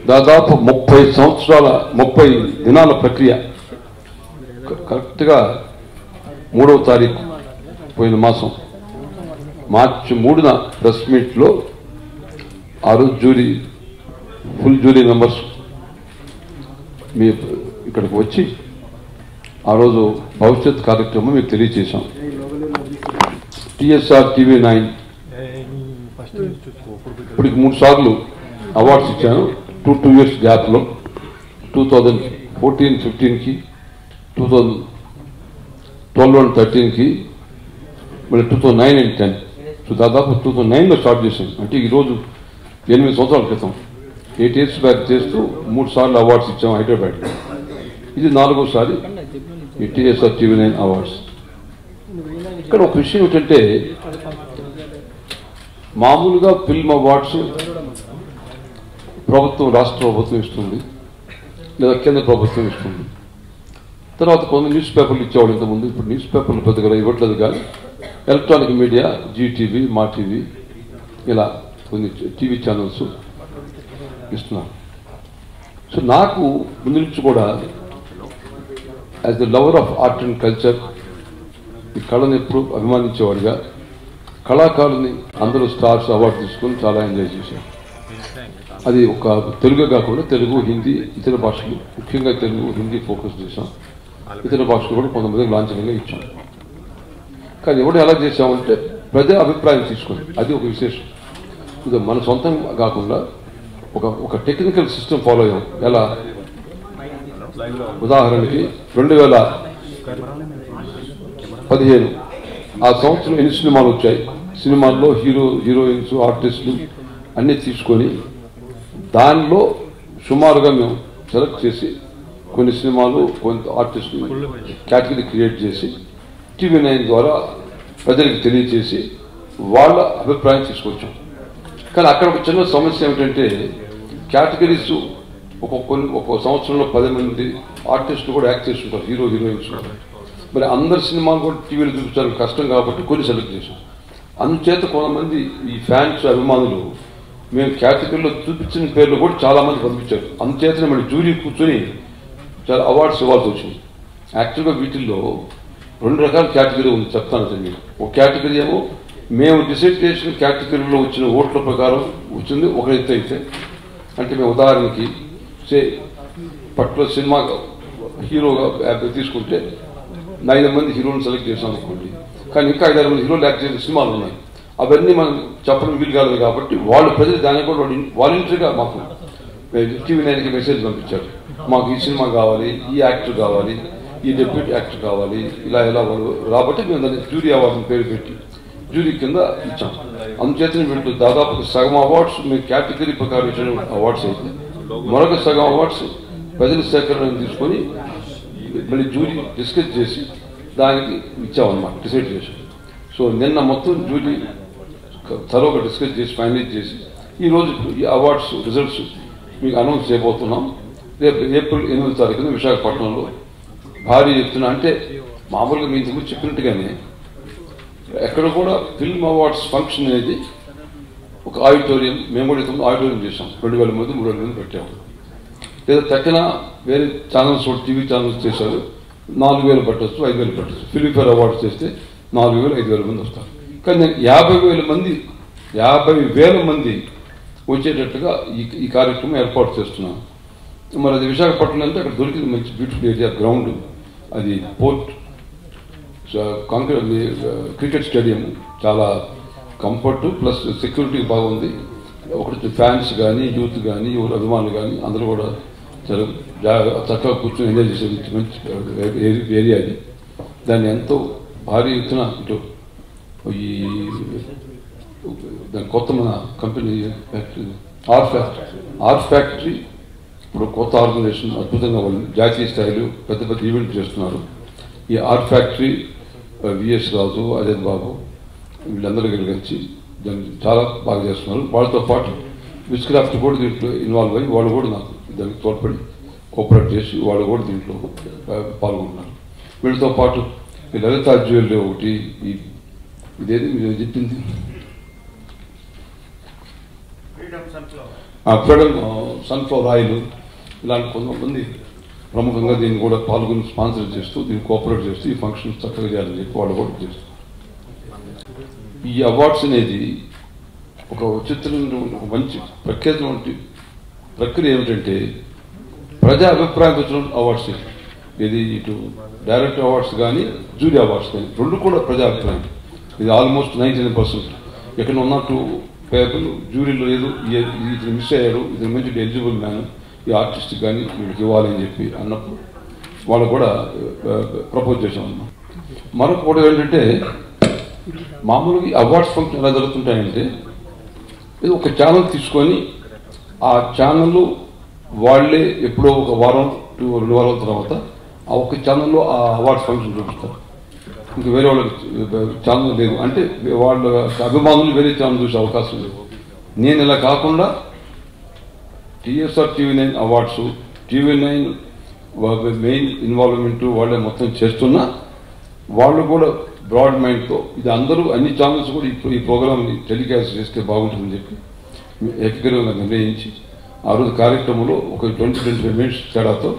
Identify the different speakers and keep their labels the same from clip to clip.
Speaker 1: దాదాపు 30 దినాల ప్రక్రియ. కరెక్ట్గా 3వ తారీఖు పోయిన మాసం మార్చి 3న ప్రెస్ మీట్లో ఆ రోజు జ్యూరీ ఫుల్ జ్యూరీ మెంబర్స్ మీ ఇక్కడికి వచ్చి ఆ రోజు భవిష్యత్ కార్యక్రమం మీకు తెలియజేశాం. టీఎస్ఆర్ TV9 ఇప్పటికి 3 సార్లు అవార్డ్స్ ఇచ్చాను. 2 years గ్యాప్లో 2014-15కి, 2012 and 13కి, మళ్ళీ 2009 and 10. సో దాదాపు 2009లో స్టార్ట్ చేశాను. అంటే ఈరోజు 8 సంవత్సరాల క్రితం 8 years బ్యాక్ చేస్తూ 3 సార్లు అవార్డ్స్ ఇచ్చాము హైదరాబాద్లో. ఇది 4వసారి ఈ టీఎస్ఆర్ TV9 అవార్డ్స్. ఇక్కడ ఒక విషయం ఏంటంటే మామూలుగా ఫిల్మ్ అవార్డ్స్ ప్రభుత్వం, రాష్ట్ర ప్రభుత్వం ఇస్తుంది, లేదా కేంద్ర ప్రభుత్వం ఇస్తుంది. తర్వాత కొన్ని న్యూస్ పేపర్లు ఇచ్చేవాళ్ళు ఇంతకుముందు. ఇప్పుడు న్యూస్ పేపర్లు పెద్దగా ఇవ్వట్లేదు, కానీ ఎలక్ట్రానిక్ మీడియా, GTV, మా టీవీ, ఇలా కొన్ని టీవీ ఛానల్స్ ఇస్తున్నారు. సో నాకు ముందు నుంచి కూడా as the lover of art and culture, ఈ కళను ఎప్పుడు అభిమానించేవాడిగా, కళాకారుని అందరూ స్టార్స్ అవార్డు తీసుకొని చాలా ఎంజాయ్ చేశారు. అది ఒక తెలుగే కాకుండా తెలుగు, హిందీ, ఇతర భాషలు, ముఖ్యంగా తెలుగు, హిందీ ఫోకస్ చేశాం. ఇతర భాషలు కూడా కొంతమందికి లాంఛనంగా ఇచ్చాం. కానీ ఎవరు ఎలా చేశామంటే ప్రజా అభిప్రాయం తీసుకొని, అది ఒక విశేషం. ఇది మన సొంతం కాకుండా ఒక టెక్నికల్ సిస్టమ్ ఫాలో అయ్యాం. ఎలా ఉదాహరణకి 2015 ఆ సంవత్సరం ఎన్ని సినిమాలు వచ్చాయి, సినిమాల్లో హీరోయిన్స్, ఆర్టిస్టులు అన్నీ తీసుకొని దానిలో సుమారుగా మేము సెలెక్ట్ చేసి కొన్ని సినిమాలు, కొంత ఆర్టిస్టులు కేటగిరీ క్రియేట్ చేసి TV9 ద్వారా ప్రజలకు తెలియజేసి వాళ్ళ అభిప్రాయం తీసుకొచ్చాం. కానీ అక్కడ ఒక చిన్న సమస్య ఏమిటంటే కేటగిరీస్ ఒక్కొక్క సంవత్సరంలో 10 మంది ఆర్టిస్టులు కూడా యాక్ట్ చేస్తుంటారు, హీరోయిన్స్. మరి అందరి సినిమాలు కూడా టీవీలో చూపించడానికి కష్టం కాబట్టి కొన్ని సెలెక్ట్ చేశాం. అందుచేత కొంతమంది ఈ ఫ్యాన్స్, అభిమానులు మేము కేటగిరీలో చూపించిన పేర్లు కూడా చాలామంది పంపించారు. అందుచేతనే మళ్ళీ జ్యూరీ కూర్చొని చాలా అవార్డ్స్ ఇవ్వాల్సి వచ్చింది. యాక్చువల్గా వీటిల్లో 2 రకాల కేటగిరీ ఉంది, చెప్తాను మీరు. ఒక కేటగిరీ ఏమో మేము డిసైడ్ చేసిన కేటగిరీలో వచ్చిన ఓట్ల ప్రకారం వచ్చింది ఒక ఎత్తు అయితే. అంటే మేము ఉదాహరణకి పర్టికులర్ సినిమా హీరోగా తీసుకుంటే 9 మంది హీరోలను సెలెక్ట్ చేసాం అనుకోండి, కానీ ఇంకా 5-6 మంది హీరోలు యాక్ట్ చేసిన సినిమాలు ఉన్నాయి. అవన్నీ మనం చెప్పడం వీలు కాదు కాబట్టి వాళ్ళు ప్రజలు దాన్ని కూడా వాలంటరీగా మాకు TV9కి మెసేజ్ పంపించారు. మాకు ఈ సినిమా కావాలి, ఈ యాక్టర్ కావాలి, ఈ డెప్యూటీ యాక్టర్ కావాలి, ఇలా వాళ్ళు రాబట్టి మేము దాన్ని జ్యూరీ అవార్డుని పేరు పెట్టి జ్యూరీ కింద ఇచ్చాం. అందుచేతనే వీళ్ళు దాదాపు సగం అవార్డ్స్ మేము కేటగిరీ ప్రకారం ఇచ్చిన అవార్డ్స్ అయితే, మరొక సగం అవార్డ్స్ ప్రజల సేకరణ తీసుకొని మళ్ళీ జ్యూరీ డిస్కస్ చేసి దానికి ఇచ్చామన్నమాట, డిసైడ్ చేసాం. సో నిన్న మొత్తం జ్యూరీ త్వరగా డిస్కస్ చేసి ఫైనలైజ్ చేసి ఈరోజు ఈ అవార్డ్స్ రిజల్ట్స్ మీకు అనౌన్స్ చేయబోతున్నాం. రేపు ఏప్రిల్ 8వ తారీఖున విశాఖపట్నంలో భారీ ఎత్తున, అంటే మామూలుగా మీ ఇంతకు చెప్పినట్టుగానే ఎక్కడ కూడా ఫిల్మ్ అవార్డ్స్ ఫంక్షన్ అనేది ఒక ఆడిటోరియం, మేము కూడా ఆడిటోరియం చేసాం. 2000 మంది 3000 మంది పెట్టాము. లేదా తక్కిన వేరే ఛానల్స్, టీవీ ఛానల్స్ చేశారు, 4000 పట్టవచ్చు, 5000 పట్టవచ్చు. ఫిల్మ్ఫేర్ అవార్డ్స్ చేస్తే 4000, 5000 మంది వస్తారు. కానీ నేను 50,000 మంది వచ్చేటట్టుగా ఈ కార్యక్రమం ఏర్పాటు చేస్తున్నాను. మరి అది విశాఖపట్నం అంటే అక్కడ దొరికింది మంచి బ్యూటిఫుల్ ఏరియా, గ్రౌండ్, అది పోర్ట్, క్రికెట్ స్టేడియం, చాలా కంఫర్ట్ ప్లస్ సెక్యూరిటీ బాగుంది. ఒకటి ఫ్యాన్స్ కానీ, యూత్ కానీ, ఎవరు అభిమానులు కానీ అందరూ కూడా చాలా చక్కగా కూర్చొని ఎంజాయ్ చేసే మంచి ఏరియా అది. దాన్ని ఎంతో భారీ ఎత్తున ఇటు దాని కొత్త మన కంపెనీ ఆర్ట్ ఫ్యాక్టరీ ఇప్పుడు కొత్త ఆర్గనైజేషన్, అద్భుతంగా వాళ్ళు జాతీయ స్థాయిలో పెద్ద పెద్ద ఈవెంట్ చేస్తున్నారు. ఈ ఆర్ట్ ఫ్యాక్టరీ VS రాజు, అజయ్ బాబు వీళ్ళందరూ కలిసి దాన్ని చాలా బాగా చేస్తున్నారు. వాళ్ళతో పాటు విస్క్రాఫ్ట్ కూడా దీంట్లో ఇన్వాల్వ్ అయ్యి వాళ్ళు కూడా నాకు దానికి తోడ్పడి కోఆపరేట్ చేసి వాళ్ళు కూడా దీంట్లో పాల్గొంటున్నారు. వీళ్ళతో పాటు ఈ లలితా జ్యువెలరీ ఒకటి, ఇదేది మీరు చెప్పింది ఫ్రీడమ్ సన్ఫ్లవర్ ఆయిల్ ఇలాంటి కొంతమంది ప్రముఖంగా దీన్ని కూడా పాల్గొని స్పాన్సర్ చేస్తూ దీన్ని కోఆపరేట్ చేస్తూ ఈ ఫంక్షన్స్ చక్కగా చేయాలని చెప్పి వాళ్ళు కూడా చేస్తారు. ఈ అవార్డ్స్ అనేది ఒక విచిత్రమైన ఒక మంచి ప్రఖ్యాతమైన ప్రక్రియ ఏమిటంటే ప్రజా అభిప్రాయంతో వచ్చిన అవార్డ్స్. ఇది ఇటు డైరెక్ట్ అవార్డ్స్ కానీ జ్యూరీ అవార్డ్స్ కానీ రెండు కూడా ప్రజా అభిప్రాయం. ఇది ఆల్మోస్ట్ 99%. ఎక్కడ ఉన్నట్టు పేపర్లు జ్యూరీలో లేదు ఇతను మిస్ అయ్యాడు, ఇతను మంచి ఎలిజిబుల్ మ్యాన్, ఈ ఆర్టిస్ట్ కానీ వీళ్ళకి ఇవ్వాలని చెప్పి అన్నప్పుడు వాళ్ళు కూడా ప్రపోజ్ చేసాం అన్నమాట. మరొక కూడా ఏంటంటే మామూలుగా అవార్డ్స్ ఫంక్షన్ ఎలా జరుగుతుంటాయంటే ఇది ఒక ఛానల్ తీసుకొని ఆ ఛానల్ వాళ్ళే ఎప్పుడో ఒక వారం 2 వారాల తర్వాత ఆ ఒక్క ఛానల్లో ఆ అవార్డ్స్ ఫంక్షన్ చూపిస్తారు. ఇంకా వేరే వాళ్ళకి ఛానల్ లేదు అంటే వాళ్ళ అభిమానులు వేరే ఛానల్ చూసే అవకాశం లేదు. నేను ఇలా కాకుండా TSR TV9 awards TV9 main involvement వాళ్ళే మొత్తం చేస్తున్నా వాళ్ళు కూడా బ్రాడ్ మైండ్తో ఇది అందరూ అన్ని ఛానల్స్ కూడా ఈ ప్రోగ్రామ్ని టెలికాస్ట్ చేస్తే బాగుంటుందని చెప్పి ఏకగ్రీవంగా నిర్ణయించి ఆ రోజు కార్యక్రమంలో ఒక 20-25 మినిట్స్ తేడాతో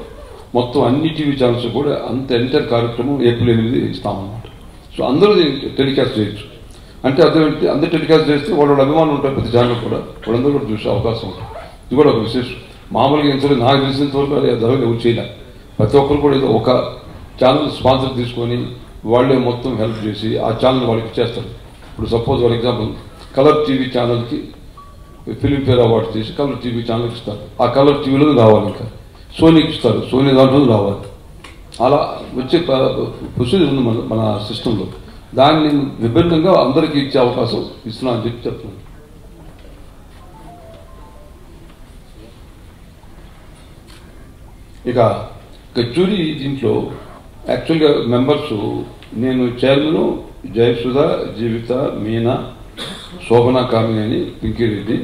Speaker 1: మొత్తం అన్ని టీవీ ఛానల్స్ కూడా అంత ఎంటర్ కార్యక్రమం April 8 ఇస్తామన్నమాట. సో అందరూ టెలికాస్ట్ చేయొచ్చు. అంటే అదేంటి అందరూ టెలికాస్ట్ చేస్తే వాళ్ళ అభిమానులు ఉంటారు ప్రతి ఛానల్ కూడా, వాళ్ళందరూ కూడా చూసే అవకాశం ఉంటుంది. ఇది కూడా ఒక విశేషం. మామూలుగా ఎంత నాకు తెలిసినంత వరకు అది ఎవరు చేయలేదు. ప్రతి ఒక్కరు కూడా ఏదో ఒక ఛానల్ స్పాన్సర్ తీసుకొని వాళ్ళే మొత్తం హెల్ప్ చేసి ఆ ఛానల్ వాళ్ళకి ఇచ్చేస్తారు. ఇప్పుడు suppose for example colour TV ఛానల్కి ఫిలింఫేర్ అవార్డ్స్ చేసి కలర్ టీవీ ఛానల్కి ఇస్తారు. ఆ కలర్ టీవీలో రావాలి, ఇంకా సోనీకి ఇస్తారు, సోనీ దాంట్లో రావాలి. అలా వచ్చే ప్రొసీజర్ ఉంది మన సిస్టంలో. దాన్ని విభిన్నంగా అందరికీ ఇచ్చే అవకాశం ఇస్తున్నా అని చెప్పి చెప్తున్నాను. ఇక జ్యూరీ దీంట్లో యాక్చువల్గా మెంబర్స్ నేను chairman Jayasudha, Jeevitha, Meena, Shobhana Kamineni, Pinkireddy,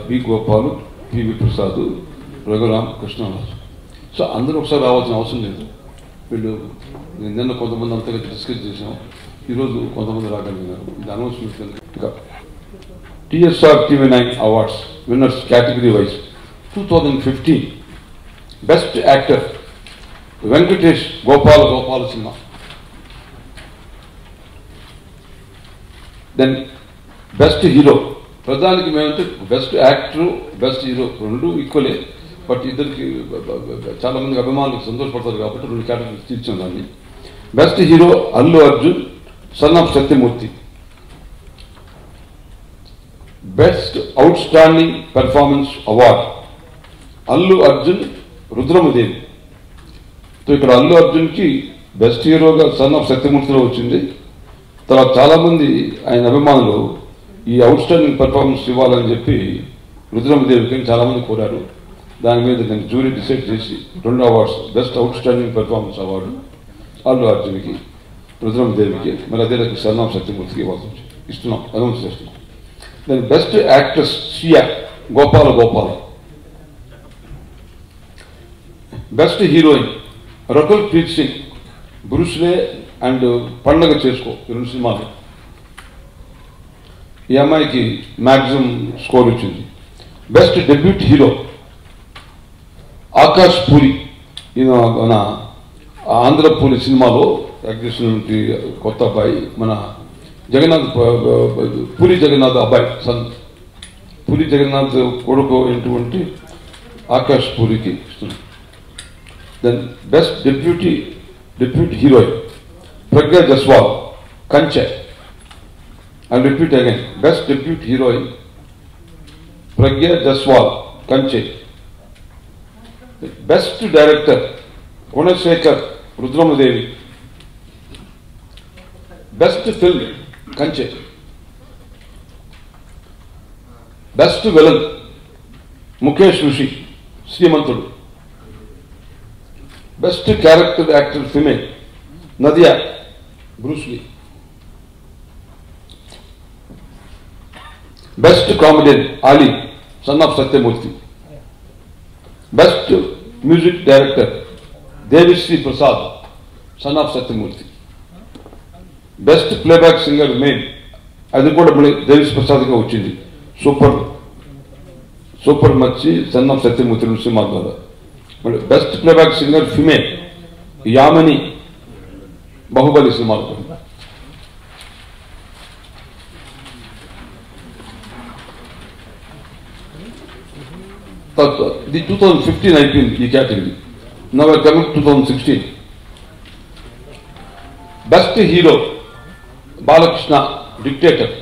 Speaker 1: B Gopalu, PV Prasad, Raghuram, Krishnaraju. So అందరూ ఒకసారి రావాల్సిన అవసరం లేదు. వీళ్ళు నిన్న కొంతమంది అంతగా డిస్కస్ చేసాం, ఈరోజు కొంతమంది రాగలిగినారు. ఇది అనౌన్స్మెంట్. ఇక TSR TV9 awards winners category wise 2015 best actor Venkatesh Gopala cinema. Then best hero ప్రధానికి మేమంటే బెస్ట్ యాక్టర్ బెస్ట్ హీరో రెండు ఈక్వలే, బట్ ఇద్దరికి చాలా మంది అభిమానులకు సంతోషపడతారు కాబట్టి 2 కేటగిరీస్ తీర్చాం దాన్ని. Best hero Allu Arjun son of Satyamurthy. Best out standing performance award Allu Arjun, Rudramadevi. So ఇక్కడ అల్లు అర్జున్కి బెస్ట్ హీరోగా సన్ ఆఫ్ సత్యమూర్తిలో వచ్చింది. తర్వాత చాలామంది ఆయన అభిమానులు ఈ అవుట్ స్టాండింగ్ పెర్ఫార్మెన్స్ ఇవ్వాలని చెప్పి రుద్రమదేవికి చాలామంది కోరారు. దాని మీద నేను జ్యూరీ డిసైడ్ చేసి 2 awards, best out standing performance award Allu అర్జున్కి, రుద్రమదేవికి, మరి అదే రకంగా సన్ ఆఫ్ సత్యమూర్తికి ఇవ్వాల్సి ఇస్తున్నాం, అనౌన్స్ చేస్తున్నాం. దాని best actress Shiya Gopala. Best heroine Rakul Preet Singh, Bruce Lee and Pandaga Chesko 2 సినిమాలు. ఈ అమ్మాయికి మ్యాక్సిమం స్కోర్ వచ్చింది. Best debut hero Akash Puri, ఈయన మన ఆంధ్రపూరి సినిమాలో యాక్ట్ చేసినటువంటి కొత్త అబ్బాయి, మన జగన్నాథ్ పూరి జగన్నాథ్ అబ్బాయి, పూరి జగన్నాథ్ కొడుకు అయినటువంటి ఆకాష్ పూరికి ఇస్తున్నారు. దెన్ బెస్ట్ డెబ్యూట్ హీరోయిన్ ప్రజ్ఞా జస్వాల్, కంచె. I'll repeat again. Best debut heroine Pragya Jaswal, Kanche. Best director Gunasekar, Rudramadevi. Best film Kanche. Best villain Mukesh Rishi, Srimantudu. Best character actor female Nadia, Bruce Lee. Best comedian Ali, son of Satyamurthy. Best music director Devisri Prasad, son of Satyamurthy. Best playback singer male, అది కూడా మళ్ళీ దేవిశ్రీ ప్రసాద్గా వచ్చింది. Super మచ్చి son of Satyamurthy cinema ద్వారా. మరి best playback singer female Yamini Baahubali సినిమాలో. ఇది 2015 అయిపోయింది ఈ category. Now coming 2016. Best hero Balakrishna Dictator.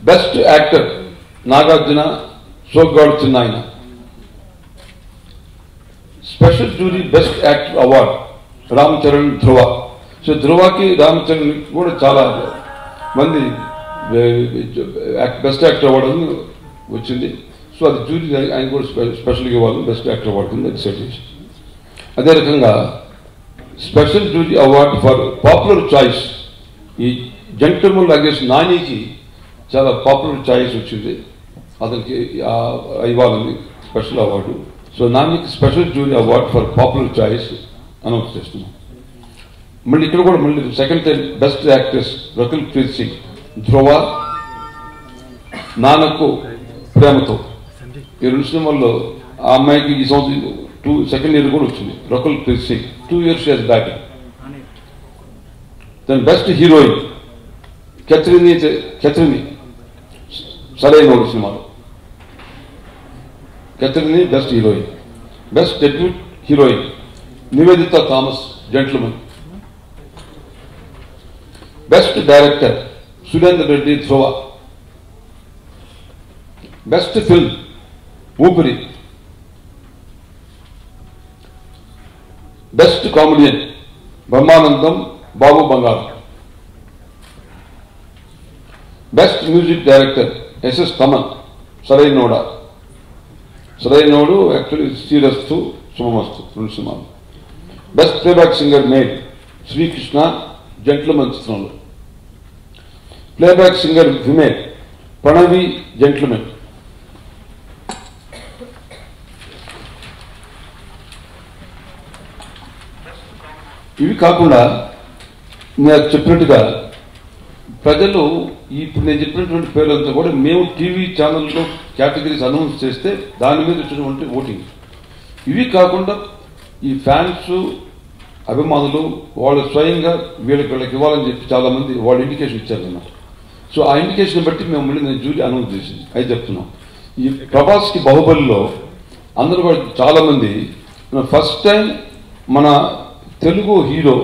Speaker 1: Best actor Nagarjuna Soggadu Chinnayana. Special jury best actor award Ram Charan Dhruva. So ధ్రువకి రామ్ చరణ్ కూడా చాలా మంది బెస్ట్ యాక్టర్ అవార్డు వచ్చింది. సో అది జ్యూరీ ఆయన కూడా స్పెషల్గా ఇవ్వాలి బెస్ట్ యాక్టర్ అవార్డు కింద డిసైడ్ చేసి. అదే రకంగా special jury award for popular choice ఈ జంటర్మల్ అగేన్స్ నానికి చాలా పాపులర్ చాయిస్ వచ్చింది, అతనికి ఇవ్వాలని స్పెషల్ అవార్డు. సో నానికి special jury award for popular choice announce చేస్తున్నాం. మళ్ళీ ఇక్కడ కూడా మళ్ళీ second time best actress Rakul Preet Singh Dhruva, Nannaku Prematho. ఈ 2 సినిమాల్లో ఆ అమ్మాయికి ఈ సంవత్సరం సెకండ్ ఇయర్ కూడా వచ్చింది Rakul Preet Singh. 2 years she has batting. Then best heroine Catherine Sarrainodu సినిమాలో. Catherine best heroine. Best debut heroine Niveditha Thomas Gentleman. Best director Surender Reddy Dhruva. Best film Oopiri. Best comedian Brahmanandam Babu Bangaru. Best music director SS Thaman సరైనోడా. సరైనోడు యాక్చువల్లీ శ్రీరస్తు శుభమస్తు 2 సినిమాలు. Best playback singer male Srikrishna Gentleman చిత్రంలో. Playback singer female Pranavi Gentleman. ఇవి కాకుండా నేను చెప్పినట్టుగా ప్రజలు ఇప్పుడు నేను చెప్పినటువంటి పేర్లంతా కూడా మేము టీవీ ఛానల్లో కేటగిరీస్ అనౌన్స్ చేస్తే దాని మీద వచ్చినటువంటి ఓటింగ్. ఇవి కాకుండా ఈ ఫ్యాన్స్ అభిమానులు వాళ్ళు స్వయంగా వీళ్ళకి ఇవ్వాలని చెప్పి చాలామంది వాళ్ళు ఇండికేషన్ ఇచ్చారు అన్నమాట. సో ఆ ఇండికేషన్ బట్టి మేము మళ్ళీ నేను జ్యూరీ అనౌన్స్ చేసింది అయితే చెప్తున్నాం. ఈ ప్రభాస్కి బాహుబలిలో అందరూ కూడా చాలామంది ఫస్ట్ టైం మన Telugu hero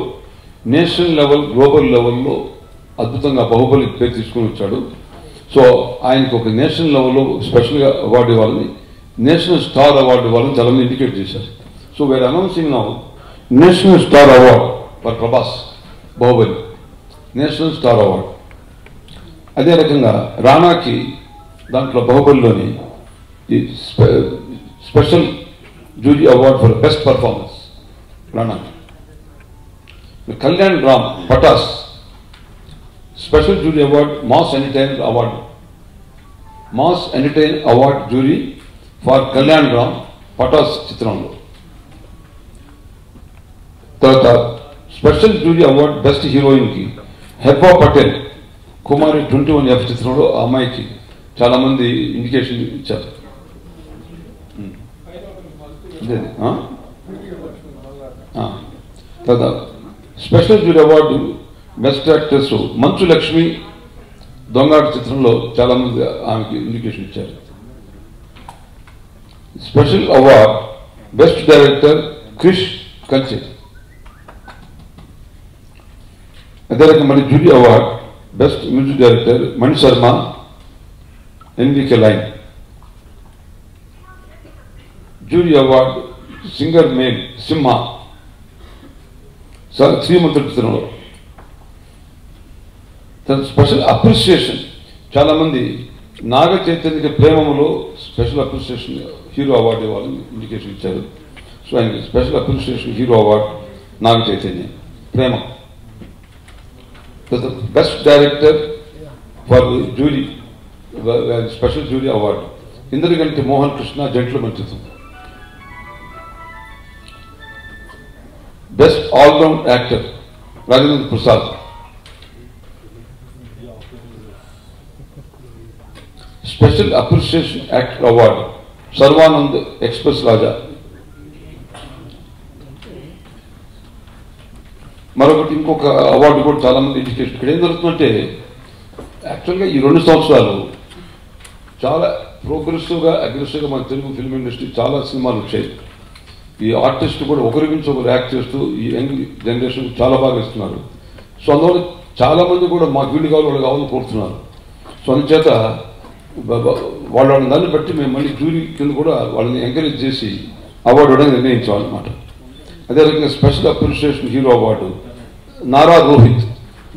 Speaker 1: national level global లెవెల్లో అద్భుతంగా బాహుబలి పేరు తీసుకుని వచ్చాడు. సో ఆయనకు ఒక నేషనల్ లెవెల్లో స్పెషల్గా అవార్డు ఇవ్వాలని, నేషనల్ స్టార్ అవార్డు ఇవ్వాలని చాలామంది ఇండికేట్ చేశారు. So we are announcing now national star award for Prabhas Baahubali, national star award. అదే రకంగా రానాకి దాంట్లో బాహుబలిలోని ఈ special jury award for best performance రానాకి. Kalyan Ram Pataas special jury award mass entertainer award. Mass entertain award jury for Kalyan Ram Pataas చిత్రంలో. తర్వాత స్పెషల్ జ్యూరీ అవార్డ్ బెస్ట్ హీరోయిన్కి హెబ్బా పటేల్ కుమారి 21F చిత్రంలో. ఆ అమ్మాయికి చాలా మంది ఇండికేషన్ ఇచ్చారు. తర్వాత special jury award best actress Manchu Lakshmi Dongaata చిత్రంలో చాలా మంది ఆమెకి ఇండికేషన్ ఇచ్చారు. Special award best director Krish Kanche. అదే రకంగా మళ్ళీ jury award best music director Mani Sharma ఎన్వికే లైన్. Jury award singer male Simha శ్రీమంతుడి చిత్రంలో. స్పెషల్ అప్రిసియేషన్ చాలా మంది నాగ చైతన్య ప్రేమములో స్పెషల్ అప్రిసియేషన్ హీరో అవార్డు ఇవ్వాలని ఇండికేషన్ ఇచ్చారు. సో ఆయనకి special appreciation hero award Naga Chaitanya Prema. Best director for jury special jury award Indraganti Mohan Krishna Gentleman చిత్రం. Best all round actor Rajendra Prasad. Special appreciation actor award Sharwanand Express Raja. మరొకటి ఇంకొక అవార్డు కూడా చాలా మంది ఎడ్యుకేషన్. ఇక్కడ ఏం జరుగుతుందంటే యాక్చువల్గా ఈ 2 సంవత్సరాలు చాలా ప్రోగ్రెసివ్గా అగ్రెసివ్గా మన తెలుగు ఫిల్మ్ ఇండస్ట్రీ చాలా సినిమాలు వచ్చాయి. ఈ ఆర్టిస్ట్ కూడా ఒకరి నుంచి ఒకరు యాక్ట్ చేస్తూ ఈ యంగ్ జనరేషన్ చాలా బాగా ఇస్తున్నారు. సో అందువల్ల చాలా మంది కూడా మాకు వీళ్ళు కావాలి వాళ్ళు కావాలని కోరుతున్నారు. సో అందుచేత వాళ్ళని దాన్ని బట్టి మేము మళ్ళీ జ్యూరీ కింద కూడా వాళ్ళని ఎంకరేజ్ చేసి అవార్డు ఇవ్వడానికి నిర్ణయించామన్నమాట. అదే రకంగా special appreciation hero award Nara Rohit,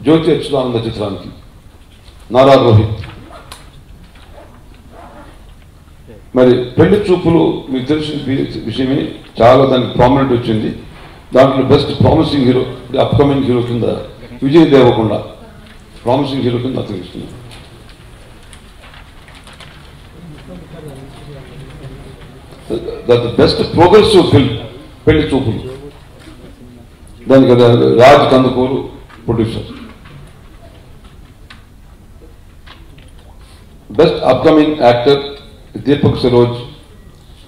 Speaker 1: Jyothi Achyutananda చిత్రానికి నారా రోహిత్. మరి పెళ్లి చూపులు మీకు తెలిసిన విషయమే, చాలా దానికి ప్రామినెంట్ వచ్చింది. దాంట్లో best promising hero upcoming hero కింద విజయ్ దేవరకొండ ప్రామిసింగ్ హీరో కింద అతను ఇస్తున్నాం. Best progressive film Pelli Choopulu, దానికి Raj Kandukuri producer. Best upcoming actor Deepak Saroj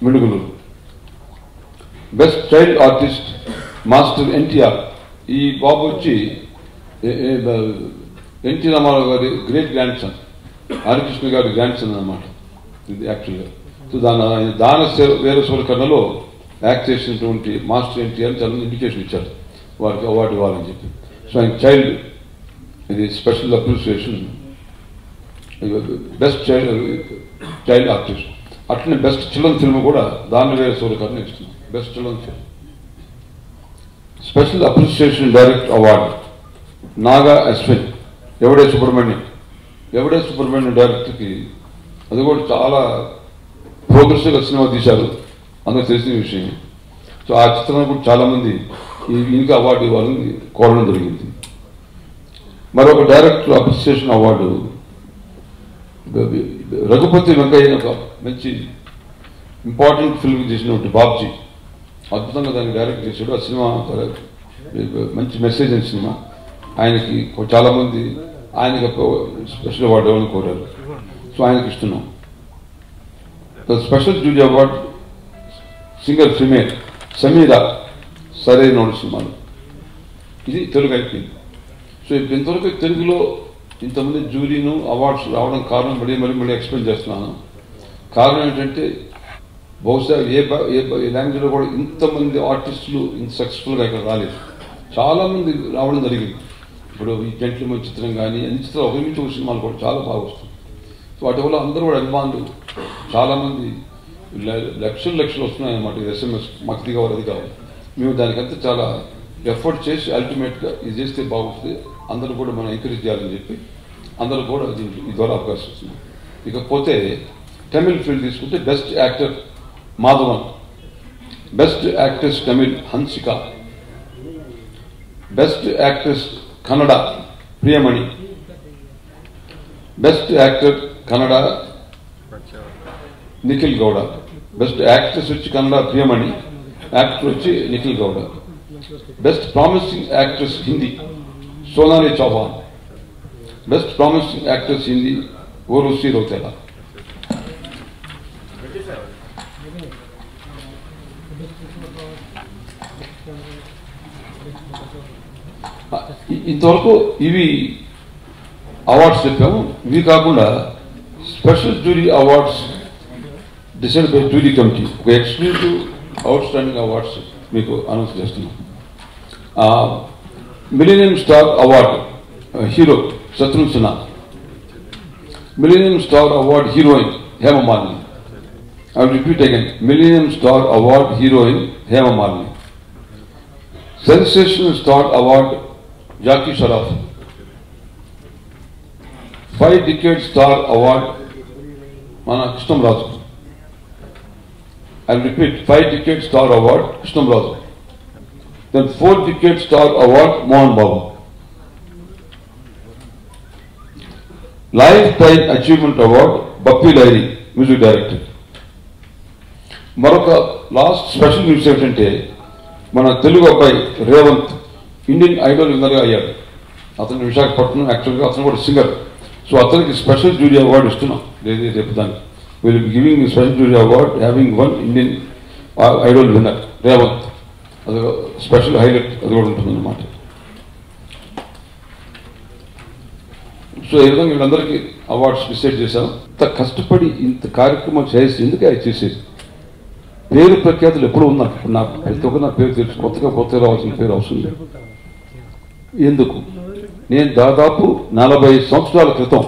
Speaker 1: మిడుగులు. Best child artist master NTR. ఈ బాబు వచ్చి ఎన్టీ రామారావు గారి గ్రేట్ గ్రాండ్ సన్, హరికృష్ణ గారి గ్రాండ్ సన్ అన్నమాట ఇది యాక్చువల్గా. సో దాన వీరస్వర కర్ణలో యాక్ట్ చేసినటువంటి మాస్టర్ ఎన్టీఆర్ చాలా ఇండికేషన్ ఇచ్చారు వారికి అవార్డు ఇవ్వాలని చెప్పి. సో ఆయన చైల్డ్ ఇది special appreciation best child artist. అట్లనే బెస్ట్ చిల్డ్రన్ ఫిల్మ్ కూడా దాని వీరస్వర కర్ణ ఇస్తున్నాం. Best children film. Special appreciation director award Naga Ashwin, ఎవడే సుబ్రహ్మణ్యం డైరెక్టర్కి. అది కూడా చాలా ప్రోగ్రెసివ్గా సినిమా తీశారు, అందరూ తెలిసిన విషయం. సో ఆ చిత్రానికి కూడా చాలామంది ఇంకా అవార్డు ఇవ్వాలని కోరడం జరిగింది. మరొక director appreciation award Raghupathi Venkaiah, ఒక మంచి ఇంపార్టెంట్ ఫిల్మ్ చేసినటువంటి బాబ్జీ, అద్భుతంగా దాన్ని డైరెక్ట్ చేశాడు. ఆ సినిమా మంచి మెసేజ్ అయిన సినిమా. ఆయనకి చాలామంది ఆయనకి స్పెషల్ అవార్డు ఇవ్వాలని కోరారు. సో ఆయనకి ఇస్తున్నాం. Special jury award singer female Sameera, సరైన సినిమాలు. ఇది తెలుగు అయిపోయింది. సో ఇంతవరకు తెలుగులో ఇంతమంది జూరీను అవార్డ్స్ రావడం కారణం మళ్ళీ ఎక్స్ప్లెయిన్ చేస్తున్నాను. కారణం ఏంటంటే బహుశా ఏ లాంగ్వేజ్లో కూడా ఇంతమంది ఆర్టిస్టులు ఇంత సక్సెస్ఫుల్గా ఇక్కడ రాలేదు. చాలామంది రావడం జరిగింది. ఇప్పుడు ఈ జెంట్లమెన్ చిత్రం కానీ అన్ని చిత్రాలు ఒకరి నుంచి ఒక సినిమాలు కూడా చాలా బాగా వస్తుంది. సో వాటి వల్ల అందరూ కూడా అభిమానులు చాలామంది లక్షలు వస్తున్నాయన్నమాట. ఎస్ఎంఎస్ మాకు ఇది కావాలి అది కావాలి. మేము దానికంతా చాలా ఎఫర్ట్ చేసి అల్టిమేట్గా ఇది చేస్తే బాగుంటుంది, అందరూ కూడా మనం ఎంకరేజ్ చేయాలని చెప్పి అందరూ కూడా ఈ ద్వారా అవకాశం వస్తుంది. ఇకపోతే తమిళ్ ఫీల్డ్ తీసుకుంటే best actor Madhavan, best actress Tamil Hansika, best actress Kannada Priyamani, best actor Kannada Nikhil Gowda, best actress వచ్చి కన్నడ ప్రియమణి, యాక్టర్ వచ్చి Nikhil Gowda. Best promising actress Hindi Sonali Chauhan, best promising actress Hindi Urvashi Rautela. ఇంతవరకు ఇవి అవార్డ్స్ చెప్పాము. ఇవి కాకుండా special jury awards decide by jury committee, ఒక ఎక్స్క్లూజివ్ అవుట్ స్టాండింగ్ అవార్డ్స్ మీకు అనౌన్స్ చేస్తున్నాం. Millennium star award hero Shatrughna Sinha, millennium star award heroine Hema Malini. I will repeat again, Millennium Star Award heroine Hema Malini, Sensational Star Award Jackie Sharaf, 5 Decade Star Award Mana Krishnam Raju. I will repeat, 5 Decade Star Award Krishnam Raju. Then 4 Decade Star Award Mohan Babu. Lifetime Achievement Award Bappi Lahiri, Music Director. మరొక last special news ఏంటంటే మన తెలుగు అబ్బాయి Revanth Indian Idol విన్నర్గా అయ్యాడు. అతను విశాఖపట్నం, యాక్చువల్గా అతను కూడా singer. So అతనికి స్పెషల్ జ్యూరీ అవార్డు ఇస్తున్నాం రేపు దానికి will be giving special jury award having one Indian Idol winner Revanth. అది స్పెషల్ హైలైట్ అది కూడా ఉంటుందన్నమాట. సో ఈ విధంగా వీళ్ళందరికీ అవార్డ్స్ డిసైడ్ చేశాను. ఇంత కష్టపడి ఇంత కార్యక్రమం చేసి ఎందుకు అది చేసేది? పేరు ప్రఖ్యాతులు ఎప్పుడు ఉన్నారు. నాకు ప్రతి ఒక్క నా పేరు తెలుసు, కొత్తగా రావాల్సిన పేరు అవసరం లేదు. ఎందుకు? నేను దాదాపు 40 సంవత్సరాల క్రితం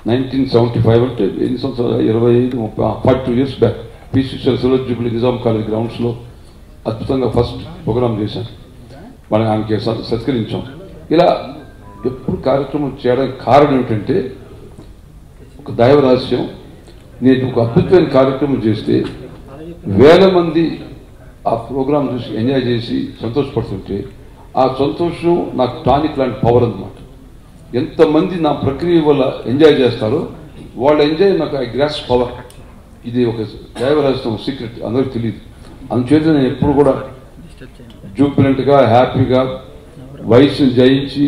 Speaker 1: 1975 అంటే ఎన్ని సంవత్సరాలు 42 years back PCCL silver jubilee Nizam college గ్రౌండ్స్లో అద్భుతంగా ఫస్ట్ ప్రోగ్రామ్ చేశాను. మనం ఆమెకి సత్కరించాం. ఇలా ఎప్పుడు కార్యక్రమం చేయడానికి కారణం ఏమిటంటే ఒక దైవ రహస్యం. నేను ఒక అద్భుతమైన కార్యక్రమం చేస్తే వేల మంది ఆ ప్రోగ్రాం చూసి ఎంజాయ్ చేసి సంతోషపడుతుంటే ఆ సంతోషం నాకు టానిక్ లాంటి పవర్ అన్నమాట. ఎంతమంది నా ప్రక్రియ వల్ల ఎంజాయ్ చేస్తారో వాళ్ళ ఎంజాయ్ నాకు ఐ గ్రాస్ పవర్. ఇది ఒక దైవ రహస్యం, సీక్రెట్, అందరికీ తెలియదు. అందుచేత నేను ఎప్పుడు కూడా జూబిలెంట్గా హ్యాపీగా వయసుని జయించి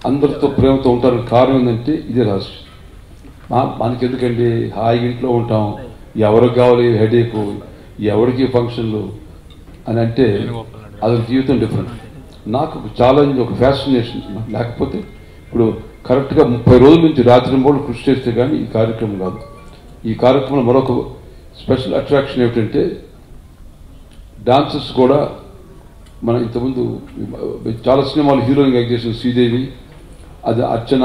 Speaker 1: అందరితో ప్రేమతో ఉంటారు. కారణం ఏంటంటే ఇదే రహస్యం. మనకెందుకండి హాయిగా ఇంట్లో ఉంటాం, ఎవరికి కావాలి హెడేక్, ఎవరికి ఫంక్షన్లు అని అంటే అది జీవితం డిఫరెంట్. నాకు ఛాలెంజ్, ఒక ఫ్యాసినేషన్. లేకపోతే ఇప్పుడు కరెక్ట్గా 30 రోజుల నుంచి రాత్రి మూడు కృషి చేస్తే కానీ ఈ కార్యక్రమం కాదు. ఈ కార్యక్రమంలో మరొక స్పెషల్ అట్రాక్షన్ ఏమిటంటే డాన్సర్స్ కూడా మన ఇంతకుముందు చాలా సినిమాలు హీరోయిన్ యాక్ట్ చేసిన శ్రీదేవి, అది అర్చన,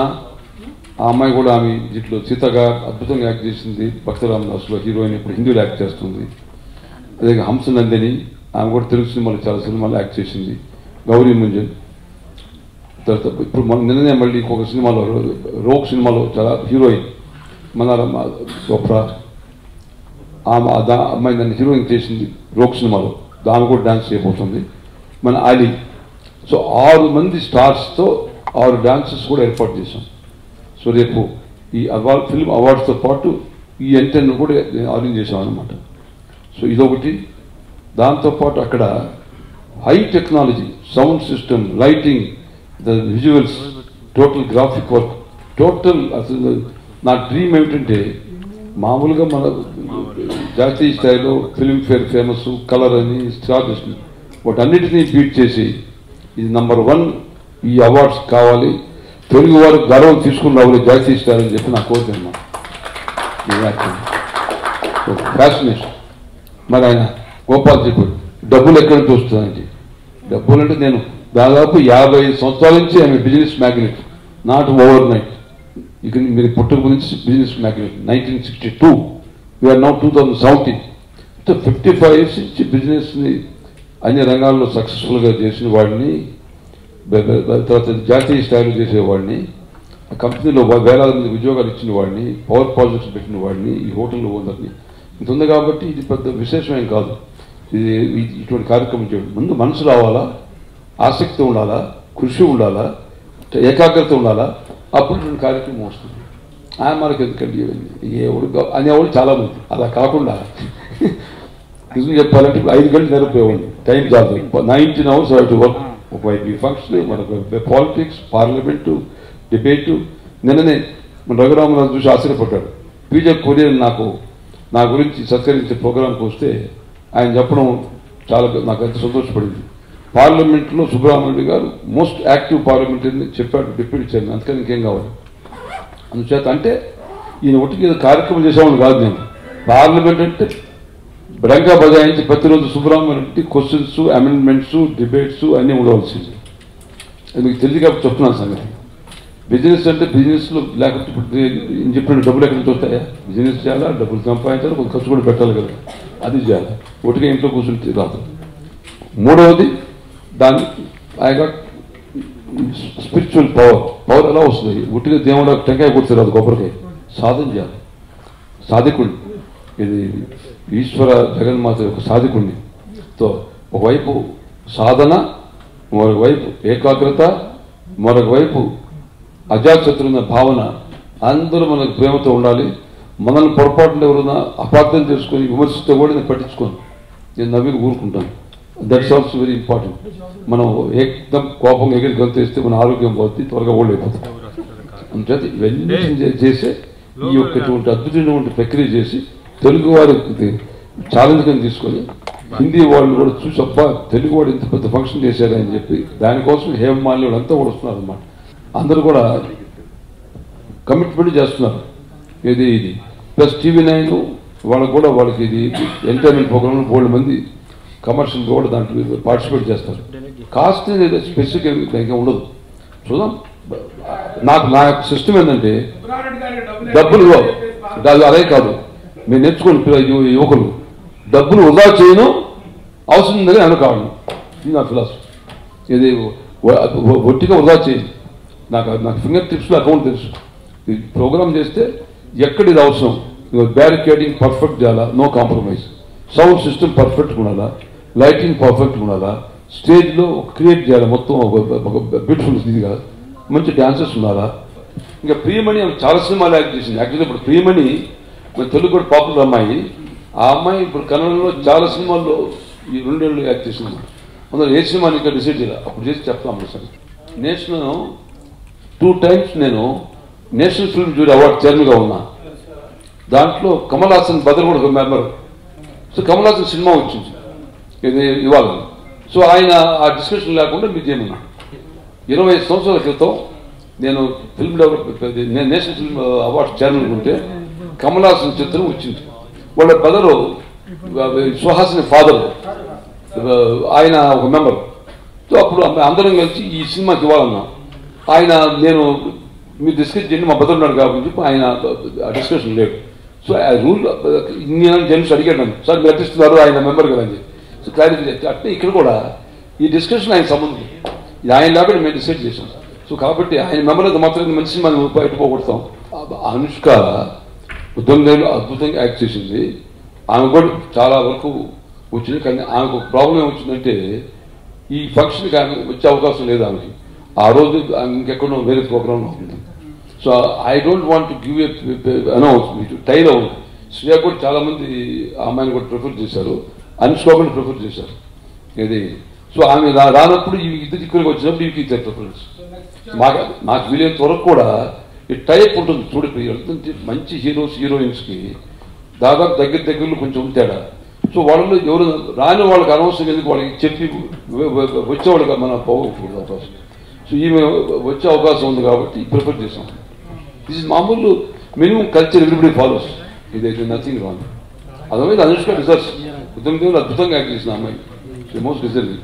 Speaker 1: ఆ అమ్మాయి కూడా ఆమె దీంట్లో సీతగా అద్భుతంగా యాక్ట్ చేసింది. భక్తరామదాసులో హీరోయిన్ ఇప్పుడు హిందీలో యాక్ట్ చేస్తుంది. అదే హంసనందిని, ఆమె కూడా తెలుగు సినిమాలో చాలా సినిమాలు యాక్ట్ చేసింది. గౌరీ ముంజన్ తర్వాత ఇప్పుడు నిన్ననే మళ్ళీ ఇంకొక సినిమాలో రోక్ సినిమాలో చాలా హీరోయిన్ మనోరమ చోప్రా, ఆమె అమ్మాయి నన్ను హీరోయిన్ చేసింది రోక్ సినిమాలో, దాని కూడా డాన్స్ చేయబోతుంది. మన అలీ. సో 6 మంది స్టార్స్తో 6 డాన్సెస్ కూడా ఏర్పాటు చేశాం. సో రేపు ఈ ఫిల్మ్ అవార్డ్స్తో పాటు ఈ ఎంటర్ను కూడా అరేంజ్ చేశాం అనమాట. సో ఇదొకటి. దాంతోపాటు అక్కడ high technology, sound system, lighting, the visuals, total graphic work, total. అసలు నా డ్రీమ్ ఏమిటంటే మామూలుగా మన జాతీయ స్థాయిలో ఫిల్మ్ఫేర్ ఫేమస్, కలర్ అని, స్టార్ వాటన్నిటినీ బీట్ చేసి ఇది #1 ఈ అవార్డ్స్ కావాలి, తెలుగు వారు గర్వం తీసుకుని రావాలి జాతీయ స్థాయి అని చెప్పి నా కోరిక అన్నమాట. ఫ్యాసినేషన్. మరి ఆయన గోపాల్ చెప్పాడు డబ్బులు ఎక్కడి నుంచి వస్తుందండి. డబ్బులు అంటే నేను దాదాపు 55 సంవత్సరాల నుంచి ఆమె business magnate, not overnight. ఇక మీరు పుట్టక నుంచి business magnate 1962, we are now 2017. 55 years నుంచి బిజినెస్ని అన్ని రంగాల్లో సక్సెస్ఫుల్గా చేసిన వాడిని, తర్వాత జాతీయ స్థాయిలో చేసేవాడిని, కంపెనీలో వేలాది మంది ఉద్యోగాలు ఇచ్చిన వాడిని, పవర్ ప్రాజెక్ట్స్ పెట్టిన వాడిని, ఈ హోటల్లో ఓనర్ని. ఇంత ఉంది కాబట్టి ఇది పెద్ద విశేషమేం కాదు. ఇది ఇటువంటి కార్యక్రమం చేయడం ముందు మనసు రావాలా, ఆసక్తి ఉండాలా, కృషి ఉండాలా, ఏకాగ్రత ఉండాలా, అప్పుడు ఇటువంటి కార్యక్రమం వస్తుంది. మనకి ఎందుకండి ఎవడు అనేవాళ్ళు చాలామంది. అలా కాకుండా నిజం చెప్పాలంటే 5 గంటలు నిరపోయేవాడిని. టైం చాలు. 19 hours టు వర్క్. ఒకవైపు ఈ ఫంక్షన్, మనకు పాలిటిక్స్, పార్లమెంటు, డిబేటు. నిన్ననే మన రఘురామరాజు చూసి ఆశ్చర్యపడ్డాడు. పీజే కొరియన్ నా గురించి సత్కరించే ప్రోగ్రాంకి వస్తే ఆయన చెప్పడం చాలా నాకు ఎంత సంతోషపడింది. పార్లమెంట్లో సుబ్రహ్మణ్యుడు గారు మోస్ట్ యాక్టివ్ పార్లమెంటరీ చెప్పాడు డిప్యూటీ చైర్మన్. అందుకని ఇంకేం కావాలి. అందుచేత అంటే ఈయన ఒట్టికి కార్యక్రమం చేసేవాళ్ళు కాదు. నేను పార్లమెంట్ అంటే బడంగా బజాయించి ప్రతిరోజు సుబ్రహ్మణ్యుడి క్వశ్చన్స్, అమెండ్మెంట్స్, డిబేట్స్ అన్నీ ఉండవలసింది. అది మీకు తెలియదు కాబట్టి చెప్తున్నాను సంగతి. బిజినెస్ అంటే బిజినెస్లో లేకపోతే ఇప్పుడు చెప్పిన డబ్బులు ఎక్కడి నుంచి వస్తాయా? బిజినెస్ చేయాలా, డబ్బులు సంపాదించాలి, కొంత ఖర్చు కూడా పెట్టాలి కదా, అది చేయాలి. ఒట్టిగా ఇంట్లో కూర్చుంటే రాదు. మూడవది దాని ఆయన స్పిరిచువల్ పవర్ ఎలా వస్తుంది? ఒట్టిగా దేవుడు టెంకాయ కొడితే రాదు, కొబ్బరికాయ. సాధన చేయాలి. సాధికుడిని, ఇది ఈశ్వర జగన్మాత యొక్క సాధికుడిని. తో ఒకవైపు సాధన, మరొక వైపు ఏకాగ్రత, మరొక వైపు అజాశత్రున్న భావన. అందరూ మనకు ప్రేమతో ఉండాలి. మనల్ని పొరపాటులో ఎవరైనా అపార్థం చేసుకొని విమర్శిస్తే కూడా నేను పట్టించుకోను. నేను నవ్వి ఊరుకుంటాను. That's also very important. మనం ఏకదం కోపం ఎగిరి గంతేస్తే మన ఆరోగ్యం పోతుంది, త్వరగా ఓల్డ్ అయిపోతుంది. అందుచేత ఇవన్నీ చేసే ఈ యొక్కటువంటి అద్భుతమైనటువంటి ప్రక్రియ చేసి తెలుగు వారికి ఛాలెంజ్గా తీసుకొని హిందీ వాళ్ళు కూడా చూసి అబ్బా తెలుగు వాడు ఇంత పెద్ద ఫంక్షన్ చేశారని చెప్పి దానికోసం హేమమాలి వాళ్ళంతా కూడా వస్తున్నారు అన్నమాట. అందరూ కూడా కమిట్మెంట్ చేస్తున్నారు. ఇది ప్లస్ TV9 వాళ్ళకు కూడా వాళ్ళకి ఇది ఎంటర్టైన్మెంట్ ప్రోగ్రాంలు 4 మంది కమర్షియల్ కూడా దాంట్లో పార్టిసిపేట్ చేస్తారు. కాస్ట్ స్పెసిఫిక్గా ఉండదు. చూద్దాం. నా యొక్క సిస్టమ్ ఏంటంటే డబ్బులు అదే కాదు, మీరు నేర్చుకుని యువకులు డబ్బులు వృధా చేయను, అవసరం ఉందని అనుకోవాలి. ఇది నా ఫిలాసఫీ. ఇది ఒట్టిగా వృధా చేయను. నాకు ఫింగర్ టిప్స్లో అకౌంట్ తెలుసు. ఈ ప్రోగ్రామ్ చేస్తే ఎక్కడ ఇది అవసరం, బ్యారికేడింగ్ పర్ఫెక్ట్ చేయాలా, నో కాంప్రమైజ్, సౌండ్ సిస్టమ్ పర్ఫెక్ట్గా ఉండాలా, లైటింగ్ పర్ఫెక్ట్గా ఉండాలా, స్టేజ్లో క్రియేట్ చేయాలి మొత్తం ఒక బ్యూటిఫుల్ ఇదిగా, మంచి డాన్సర్స్ ఉన్నారా. ఇంకా ప్రియమణి చాలా సినిమాలు యాక్ట్ చేసింది. యాక్చువల్లీ ఇప్పుడు ప్రియమణి మన తెలుగు కూడా పాపులర్ అమ్మాయి. ఆ అమ్మాయి ఇప్పుడు కన్నడలో చాలా సినిమాల్లో ఈ 2 ఏళ్ళు యాక్ట్ చేసింది. అందులో ఏ సినిమాని ఇంకా డిసైడ్ చేయాలి, అప్పుడు చేసి చెప్తాము సార్. నేషనల్ 2 టైమ్స్ నేను నేషనల్ ఫిల్మ్ జ్యూరీ అవార్డు చైర్మన్గా ఉన్నా. దాంట్లో కమల్ హాసన్ బదర్ కూడా ఒక member. So Kamal Haasan cinema వచ్చింది ఇది ఇవాళ. సో ఆయన ఆ డిస్కషన్ లేకుండా మీకు ఏమన్నా 25 సంవత్సరాల క్రితం నేను ఫిల్మ్ నేను నేషనల్ ఫిల్మ్ అవార్డు చైర్మన్ ఉంటే కమల్ హాసన్ చిత్రం వచ్చింది. వాళ్ళ బ్రదరు సుహాసిని ఫాదర్ ఆయన ఒక మెంబర్. సో అప్పుడు అందరం కలిసి ఈ సినిమాకి ఇవ్వాలన్నాం. ఆయన నేను మీరు డిస్కస్ చేయండి, మా బ్రదర్ ఉన్నాడు కాబట్టి ఆయన డిస్కషన్ లేదు. సో ఆ రూల్ నేను జెంట్స్ అడిగాను, సార్ మీరు అర్టిస్తున్నారు ఆయన మెంబర్ కదా అని. సో క్లారిఫై చేస్తే అట్టే ఇక్కడ కూడా ఈ డిస్కషన్ ఆయన సంబంధం ఇది ఆయన లేకుండా మేము డిసైడ్ చేసాం. సో కాబట్టి ఆయన మెంబర్ అయితే మాత్రం మంచి సినిమా బయట పోగొడతాం. అనుష్క ఉద్యమదేవులు అద్భుతంగా యాక్ట్ చేసింది. ఆమె కూడా చాలా వరకు వచ్చింది. కానీ ఆమెకు ఒక ప్రాబ్లం ఏమొచ్చిందంటే ఈ ఫంక్షన్కి ఆమె వచ్చే అవకాశం లేదు ఆమెకి. ఆ రోజు ఇంకెక్కడో వేరే ప్రోగ్రాంలో ఉంది. So I don't want to give announce టైలో ఉంది. శ్రేయ కూడా చాలామంది ఆ అమ్మాయిని కూడా ప్రిఫర్ చేశారు, అనుష్క కూడా ప్రిఫర్ చేశారు. ఇది సో ఆమె రానప్పుడు ఇద్దరు ఇక్కడికి వచ్చినప్పుడు ఇవి ఇద్దరు ప్రిఫరెన్స్. నాకు వీలైనంత వరకు కూడా ఈ టైప్ ఉంటుంది. చూడిపోయి మంచి హీరోయిన్స్కి దాదాపు దగ్గరలో కొంచెం తేడా. సో వాళ్ళలో ఎవరు రాని వాళ్ళకి అనవసరం ఎందుకు వాళ్ళకి చెప్పి వచ్చేవాళ్ళకి మనం పోగొట్టుకోవడం అవకాశం. సో ఈమె వచ్చే అవకాశం ఉంది కాబట్టి ప్రిఫర్ చేసాం. దిస్ ఇస్ మామూలు మినిమం కల్చర్ ఎవ్రీబడి ఫాలోస్. ఇదైతే నథింగ్ రాంగ్. అదమైతే అనుష్క రిజర్వ్స్ ఉద్యమదేవులు అద్భుతంగా యాక్ట్ చేసిన అమ్మాయి మోస్ట్ రిజర్వ్.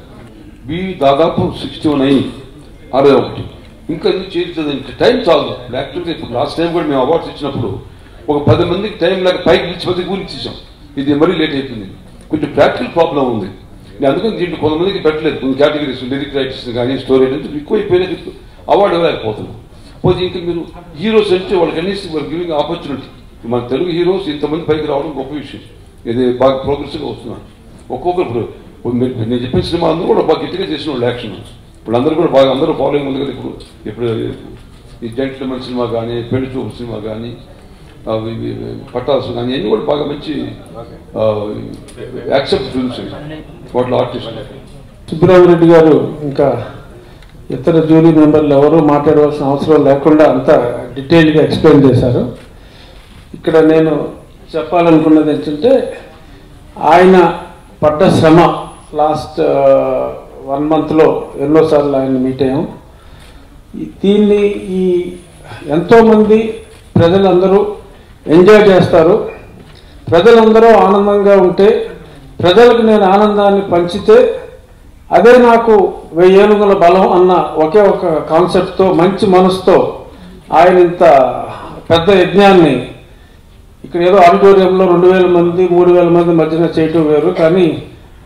Speaker 1: దాదాపు 61 అయింది 61. ఇంకా ఎందుకు చేయించదు, టైం చాలు. యాక్చువల్గా ఇప్పుడు లాస్ట్ టైం కూడా మేము అవార్డ్స్ ఇచ్చినప్పుడు ఒక 10 మందికి టైం లేక పైకి పిలిచి 10 గురించి ఇచ్చాం. ఇది మరీ లేట్ అయిపోయింది. కొంచెం ప్రాక్టికల్ ప్రాబ్లం ఉంది. నేను అందుకని దీంట్లో కొంతమందికి పెట్టలేదు. కొన్ని కేటగిరీస్ లిరిక్ రైటర్స్ కానీ స్టోరీ రైటర్స్ ఎక్కువ అయిపోయినా అవార్డు ఇవ్వలేకపోతున్నాం. పోతే ఇంకా మీరు హీరోస్ అంటే వాళ్ళకి కనీసం వాళ్ళు గివింగ్ ఆపర్చునిటీ. మన తెలుగు హీరోస్ ఇంతమంది పైకి రావడం గొప్ప విషయం. ఇది బాగా ప్రోగ్రెసివ్గా వస్తున్నాను. ఒక్కొక్కరు నేను చెప్పిన సినిమా అందరూ కూడా బాగా గట్టిగా చేసిన వాళ్ళు యాక్షన్. ఇప్పుడు అందరూ కూడా బాగా అందరూ ఫాలోయింగ్ ఉంది కదా. ఇప్పుడు ఈ జెంట్లమెన్ సినిమా కానీ, పెళ్లి చూపు సినిమా కానీ, పటాసు కానీ అన్నీ కూడా బాగా మంచి యాక్సెప్ట్ ఫిల్మ్స్ వాటిలో ఆర్టిస్ట్.
Speaker 2: సుబ్బరామరెడ్డి గారు ఇంకా ఇతర జ్యూరీ మెంబర్లు ఎవరూ మాట్లాడవలసిన అవసరం లేకుండా అంతా డీటెయిల్గా ఎక్స్ప్లెయిన్ చేశారు. ఇక్కడ నేను చెప్పాలనుకున్నది ఏంటంటే ఆయన పడ్డ శ్రమ లాస్ట్ 1 monthలో ఎన్నోసార్లు ఆయన మీట్ అయ్యాం. దీన్ని ఎంతోమంది ప్రజలందరూ ఎంజాయ్ చేస్తారు. ప్రజలందరూ ఆనందంగా ఉంటే, ప్రజలకు నేను ఆనందాన్ని పంచితే అదే నాకు 1000 ఏనుగుల బలం అన్న ఒకే ఒక కాన్సెప్ట్తో మంచి మనసుతో ఆయన ఇంత పెద్ద యజ్ఞాన్ని ఇక్కడ ఏదో ఆడిటోరియంలో 2000 మంది 3000 మంది మధ్యన చేయటం వేరు, కానీ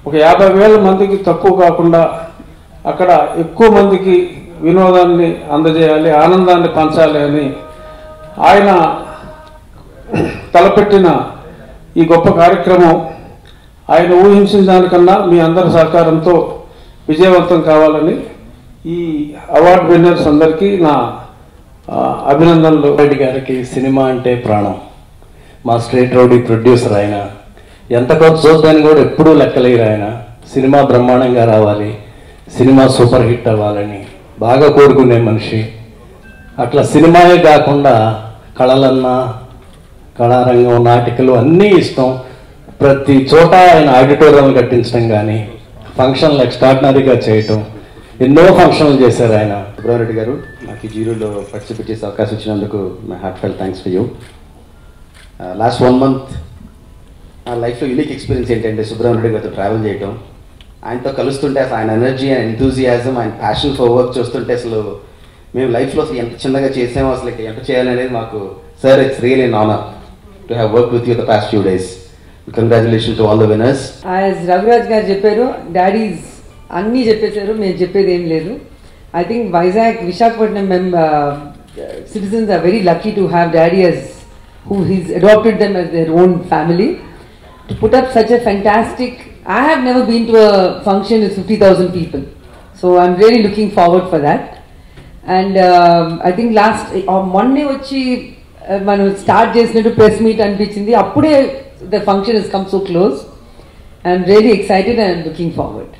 Speaker 2: ఒక 50,000 మందికి తక్కువ కాకుండా అక్కడ ఎక్కువ మందికి వినోదాన్ని అందజేయాలి, ఆనందాన్ని పంచాలి అని ఆయన తలపెట్టిన ఈ గొప్ప కార్యక్రమం ఆయన ఊహించిన దానికన్నా మీ అందరి సహకారంతో విజయవంతం కావాలని ఈ అవార్డు విన్నర్స్ అందరికీ నా అభినందనలు.
Speaker 3: రెడ్డి గారికి సినిమా అంటే ప్రాణం. మా స్ట్రేట్ రౌడీ ప్రొడ్యూసర్ ఆయన. ఎంత ఖర్చు చూద్దాన్ని కూడా ఎప్పుడూ లెక్కలేరు ఆయన. సినిమా బ్రహ్మాండంగా రావాలి, సినిమా సూపర్ హిట్ అవ్వాలని బాగా కోరుకునే మనిషి. అట్లా సినిమాయే కాకుండా కళలన్నా, కళారంగం, నాటికలు అన్నీ ఇష్టం. ప్రతి చోట ఆయన ఆడిటోరియం కట్టించడం కానీ, ఫంక్షన్లు ఎక్స్ట్రాడినరీగా చేయటం, ఎన్నో ఫంక్షన్లు చేశారు ఆయన.
Speaker 4: సుబ్రహ్మణ్య రెడ్డి గారు, నాకు ఈ జీరోలో పార్టిసిపేట్ చేసే అవకాశం ఇచ్చినందుకు my heartfelt thanks for you. Last 1 month నా లైఫ్లో యూనిక్ ఎక్స్పీరియన్స్ ఏంటంటే సుబ్రహ్మణ్య రెడ్డి గారితో ట్రావెల్ చేయటం. ఆయనతో కలుస్తుంటే అసలు ఆయన ఎనర్జీ అండ్ ఎంతూజియాజం, ఆయన ప్యాషన్ ఫర్ వర్క్ చూస్తుంటే అసలు మేము లైఫ్లో అసలు ఎంత చిన్నగా చేసామో, అసలు ఎంత చేయాలనేది మాకు, sir it's real an honour to have work with you the past few days. Congratulation to all the winners.
Speaker 5: Raviraj గారు చెప్పారు, డాడీస్ అన్నీ చెప్పేశారు, మేము చెప్పేది ఏం లేదు. I think Visakhapatnam citizens are very lucky to have daddy as who he's adopted them as their own family. To put up such a fantastic, I have never been to a function with 50,000 people, so I'm really looking forward for that. And I think last Monday vachi manu start chesinattu press meet anpichindi, appude the function has come so close. I'm really excited and looking forward.